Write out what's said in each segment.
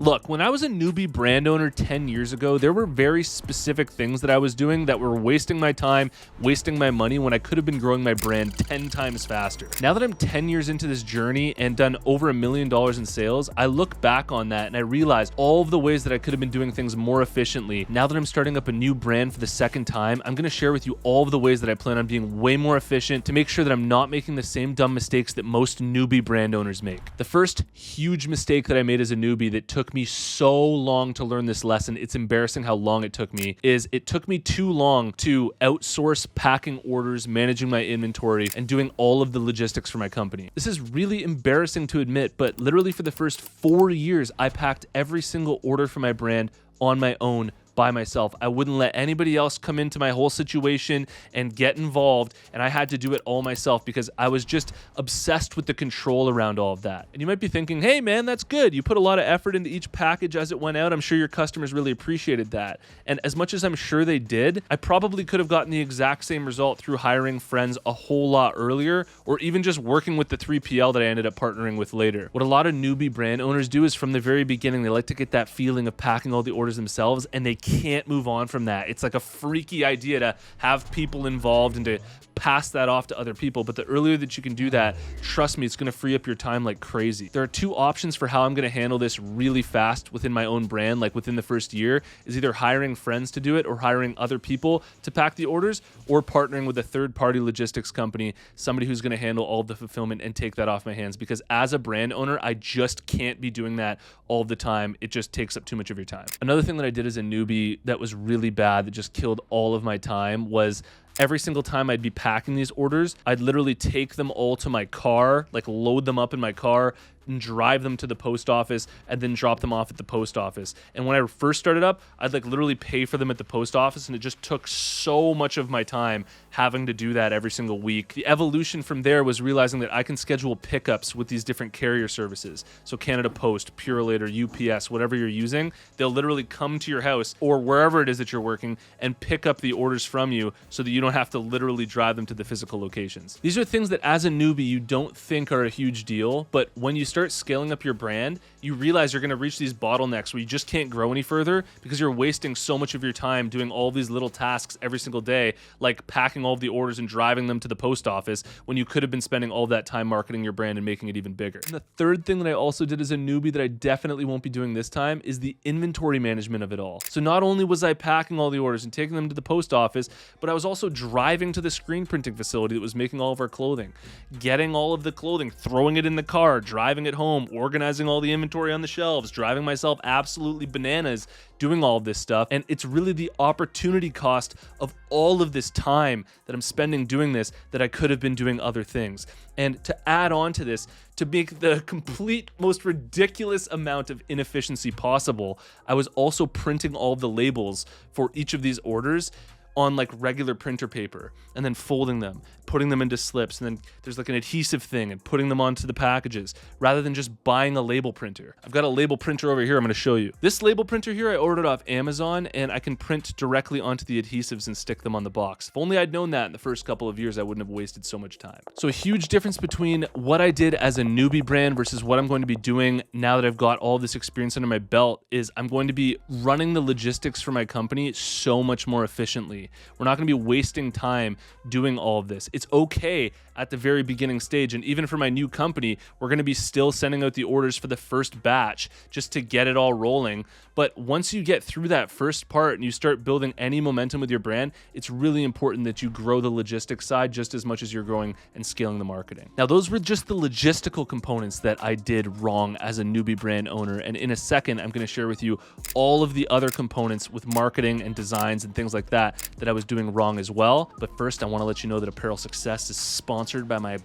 Look, when I was a newbie brand owner 10 years ago, there were very specific things that I was doing that were wasting my time, wasting my money when I could have been growing my brand 10 times faster. Now that I'm 10 years into this journey and done over $1 million in sales, I look back on that and I realize all of the ways that I could have been doing things more efficiently. Now that I'm starting up a new brand for the second time, I'm gonna share with you all of the ways that I plan on being way more efficient to make sure that I'm not making the same dumb mistakes that most newbie brand owners make. The first huge mistake that I made as a newbie that took me so long to learn this lesson, it's embarrassing how long it took me, is it took me too long to outsource packing orders, managing my inventory, and doing all of the logistics for my company. This is really embarrassing to admit, but literally for the first 4 years, I packed every single order for my brand on my own, by myself. I wouldn't let anybody else come into my whole situation and get involved, and I had to do it all myself because I was just obsessed with the control around all of that. And you might be thinking, hey man, that's good. You put a lot of effort into each package as it went out. I'm sure your customers really appreciated that. And as much as I'm sure they did, I probably could have gotten the exact same result through hiring friends a whole lot earlier, or even just working with the 3PL that I ended up partnering with later. What a lot of newbie brand owners do is from the very beginning, they like to get that feeling of packing all the orders themselves, and they can't move on from that. It's like a freaky idea to have people involved and to pass that off to other people. But the earlier that you can do that, trust me, it's going to free up your time like crazy. There are two options for how I'm going to handle this really fast within my own brand, like within the first year, is either hiring friends to do it or hiring other people to pack the orders, or partnering with a third-party logistics company, somebody who's going to handle all of the fulfillment and take that off my hands. Because as a brand owner, I just can't be doing that all the time. It just takes up too much of your time. Another thing that I did as a newbie that was really bad, that just killed all of my time, was every single time I'd be packing these orders, I'd literally take them all to my car, like load them up in my car and drive them to the post office and then drop them off at the post office. And when I first started up, I'd like literally pay for them at the post office, and it just took so much of my time having to do that every single week. The evolution from there was realizing that I can schedule pickups with these different carrier services. So Canada Post, Purolator, UPS, whatever you're using, they'll literally come to your house or wherever it is that you're working and pick up the orders from you so that you don't have to literally drive them to the physical locations. These are things that as a newbie you don't think are a huge deal, but when you start scaling up your brand, you realize you're going to reach these bottlenecks where you just can't grow any further because you're wasting so much of your time doing all these little tasks every single day, like packing all of the orders and driving them to the post office, when you could have been spending all that time marketing your brand and making it even bigger. And the third thing that I also did as a newbie that I definitely won't be doing this time is the inventory management of it all. So not only was I packing all the orders and taking them to the post office, but I was also driving to the screen printing facility that was making all of our clothing, getting all of the clothing, throwing it in the car, driving it home, organizing all the inventory on the shelves, driving myself absolutely bananas doing all of this stuff. And it's really the opportunity cost of all of this time that I'm spending doing this that I could have been doing other things. And to add on to this, to make the complete most ridiculous amount of inefficiency possible, I was also printing all the labels for each of these orders on like regular printer paper and then folding them, putting them into slips, and then there's like an adhesive thing and putting them onto the packages rather than just buying a label printer. I've got a label printer over here I'm going to show you. This label printer here I ordered off Amazon, and I can print directly onto the adhesives and stick them on the box. If only I'd known that in the first couple of years, I wouldn't have wasted so much time. So a huge difference between what I did as a newbie brand versus what I'm going to be doing now that I've got all this experience under my belt is I'm going to be running the logistics for my company so much more efficiently. We're not going to be wasting time doing all of this. It's okay at the very beginning stage, and even for my new company, we're going to be still sending out the orders for the first batch just to get it all rolling. But once you get through that first part and you start building any momentum with your brand, it's really important that you grow the logistics side just as much as you're growing and scaling the marketing. Now, those were just the logistical components that I did wrong as a newbie brand owner. And in a second, I'm going to share with you all of the other components with marketing and designs and things like that I was doing wrong as well. But first, I want to let you know that Apparel Success is sponsored by my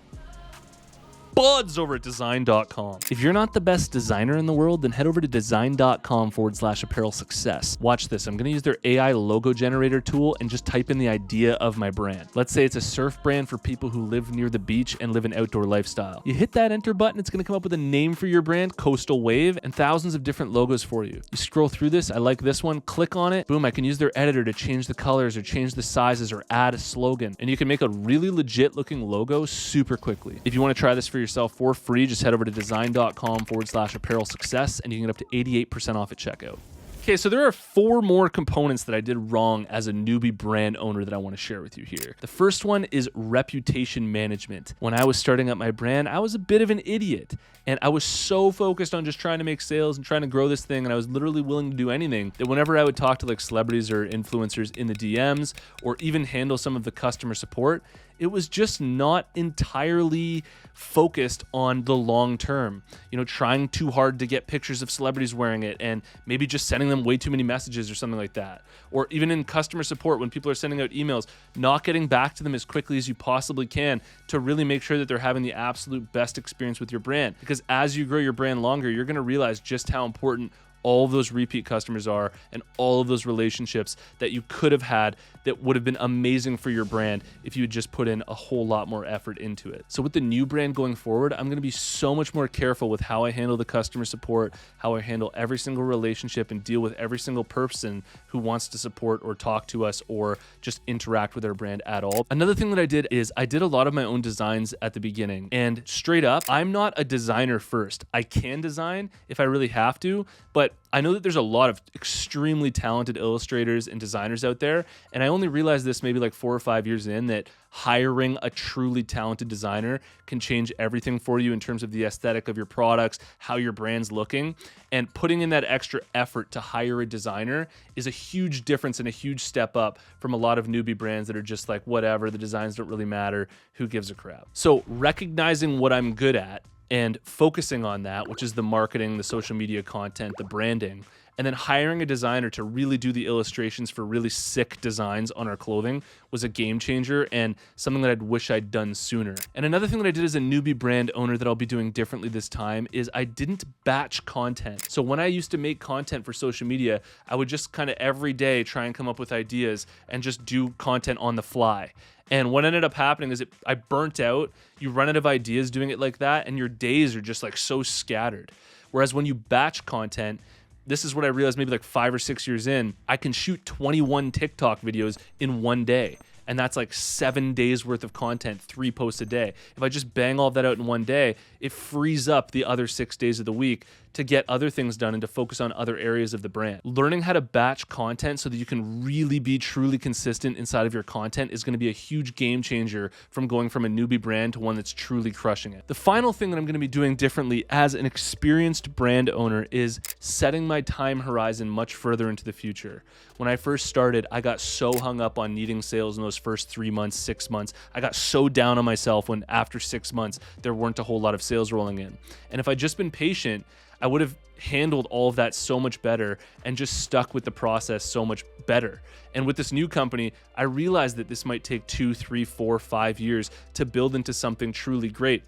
buds over at design.com. If you're not the best designer in the world, then head over to design.com/apparel success. Watch this. I'm going to use their AI logo generator tool and just type in the idea of my brand. Let's say it's a surf brand for people who live near the beach and live an outdoor lifestyle. You hit that enter button, it's going to come up with a name for your brand, Coastal Wave, and thousands of different logos for you. You scroll through this. I like this one. Click on it. Boom. I can use their editor to change the colors or change the sizes or add a slogan. And you can make a really legit looking logo super quickly. If you want to try this for yourself for free. Just head over to design.com/apparel success and you can get up to 88% off at checkout. Okay, so there are 4 more components that I did wrong as a newbie brand owner that I want to share with you here. The first one is reputation management. When I was starting up my brand, I was a bit of an idiot. And I was so focused on just trying to make sales and trying to grow this thing, and I was literally willing to do anything, that whenever I would talk to like celebrities or influencers in the DMs or even handle some of the customer support, it was just not entirely focused on the long term. You know, trying too hard to get pictures of celebrities wearing it and maybe just sending them way too many messages or something like that. Or even in customer support, when people are sending out emails, not getting back to them as quickly as you possibly can to really make sure that they're having the absolute best experience with your brand. Because as you grow your brand longer, you're going to realize just how important all of those repeat customers are and all of those relationships that you could have had that would have been amazing for your brand if you had just put in a whole lot more effort into it. So with the new brand going forward, I'm going to be so much more careful with how I handle the customer support, how I handle every single relationship and deal with every single person who wants to support or talk to us or just interact with our brand at all. Another thing that I did is I did a lot of my own designs at the beginning, and straight up, I'm not a designer first. I can design if I really have to, but I know that there's a lot of extremely talented illustrators and designers out there, and I only realized this maybe like 4 or 5 years in, that hiring a truly talented designer can change everything for you in terms of the aesthetic of your products, how your brand's looking, and putting in that extra effort to hire a designer is a huge difference and a huge step up from a lot of newbie brands that are just like, whatever, the designs don't really matter, who gives a crap? So recognizing what I'm good at and focusing on that, which is the marketing, the social media content, the branding, and then hiring a designer to really do the illustrations for really sick designs on our clothing was a game changer and something that I'd wish I'd done sooner. And another thing that I did as a newbie brand owner that I'll be doing differently this time is I didn't batch content. So when I used to make content for social media, I would just kind of every day try and come up with ideas and just do content on the fly. And what ended up happening is I burnt out. You run out of ideas doing it like that, and your days are just like so scattered. Whereas when you batch content, this is what I realized maybe like 5 or 6 years in, I can shoot 21 TikTok videos in one day. And that's like 7 days worth of content, 3 posts a day. If I just bang all that out in one day, it frees up the other 6 days of the week to get other things done and to focus on other areas of the brand. Learning how to batch content so that you can really be truly consistent inside of your content is going to be a huge game changer from going from a newbie brand to one that's truly crushing it. The final thing that I'm going to be doing differently as an experienced brand owner is setting my time horizon much further into the future. When I first started, I got so hung up on needing sales in those first 3 months, 6 months. I got so down on myself when after 6 months, there weren't a whole lot of sales rolling in. And if I'd just been patient, I would have handled all of that so much better and just stuck with the process so much better. And with this new company, I realized that this might take 2, 3, 4, 5 years to build into something truly great.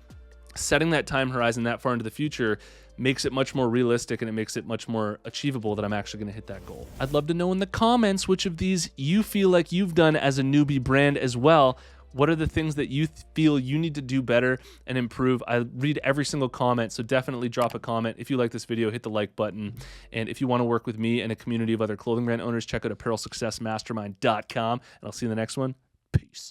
Setting that time horizon that far into the future makes it much more realistic and it makes it much more achievable that I'm actually going to hit that goal. I'd love to know in the comments which of these you feel like you've done as a newbie brand as well. What are the things that you feel you need to do better and improve? I read every single comment, so definitely drop a comment. If you like this video, hit the like button. And if you want to work with me and a community of other clothing brand owners, check out apparelsuccessmastermind.com. And I'll see you in the next one. Peace.